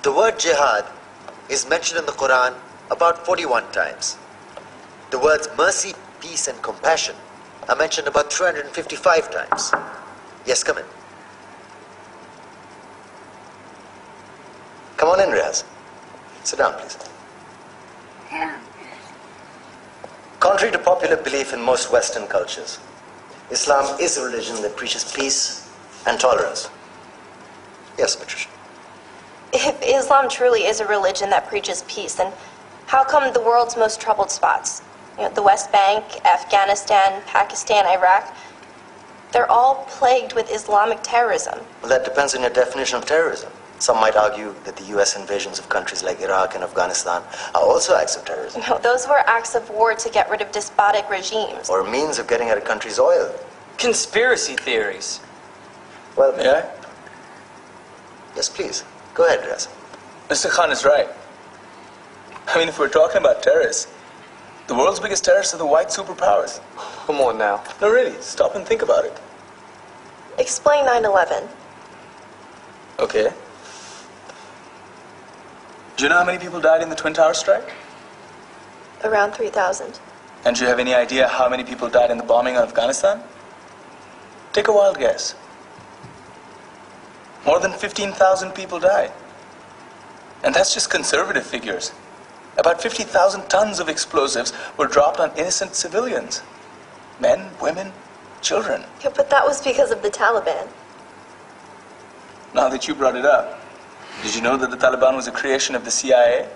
The word jihad is mentioned in the Quran about 41 times. The words mercy, peace, and compassion are mentioned about 355 times. Yes, come in. Come on in, Riaz. Sit down, please. Contrary to popular belief in most Western cultures, Islam is a religion that preaches peace and tolerance. Yes, Patricia. If Islam truly is a religion that preaches peace, then how come the world's most troubled spots, the West Bank, Afghanistan, Pakistan, Iraq, they're all plagued with Islamic terrorism? Well, that depends on your definition of terrorism. Some might argue that the U.S. invasions of countries like Iraq and Afghanistan are also acts of terrorism. No, those were acts of war to get rid of despotic regimes. Or a means of getting at a country's oil. Conspiracy theories. Well, May I? Yes, please. Go ahead, Riaz. Mr. Khan is right. I mean, if we're talking about terrorists, the world's biggest terrorists are the white superpowers. Come on now. No, really, stop and think about it. Explain 9/11. Okay. Do you know how many people died in the Twin Towers strike? Around 3,000. And do you have any idea how many people died in the bombing of Afghanistan? Take a wild guess. More than 15,000 people died. And that's just conservative figures. About 50,000 tons of explosives were dropped on innocent civilians. Men, women, children. Yeah, but that was because of the Taliban. Now that you brought it up, did you know that the Taliban was a creation of the CIA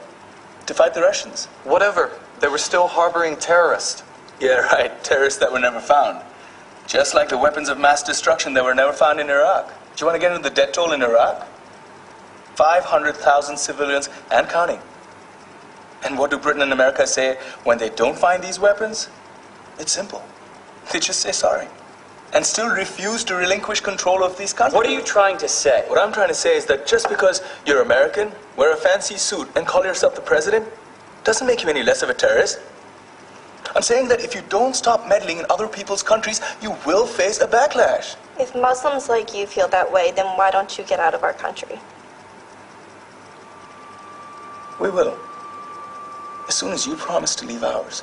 to fight the Russians? Whatever. They were still harboring terrorists. Yeah, right. Terrorists that were never found. Just like the weapons of mass destruction that were never found in Iraq. Do you want to get into the death toll in Iraq? 500,000 civilians and counting. And what do Britain and America say when they don't find these weapons? It's simple. They just say sorry. And still refuse to relinquish control of these countries. What are you trying to say? What I'm trying to say is that just because you're American, wear a fancy suit, and call yourself the president, doesn't make you any less of a terrorist. I'm saying that if you don't stop meddling in other people's countries, you will face a backlash. If Muslims like you feel that way, then why don't you get out of our country? We will. As soon as you promise to leave ours.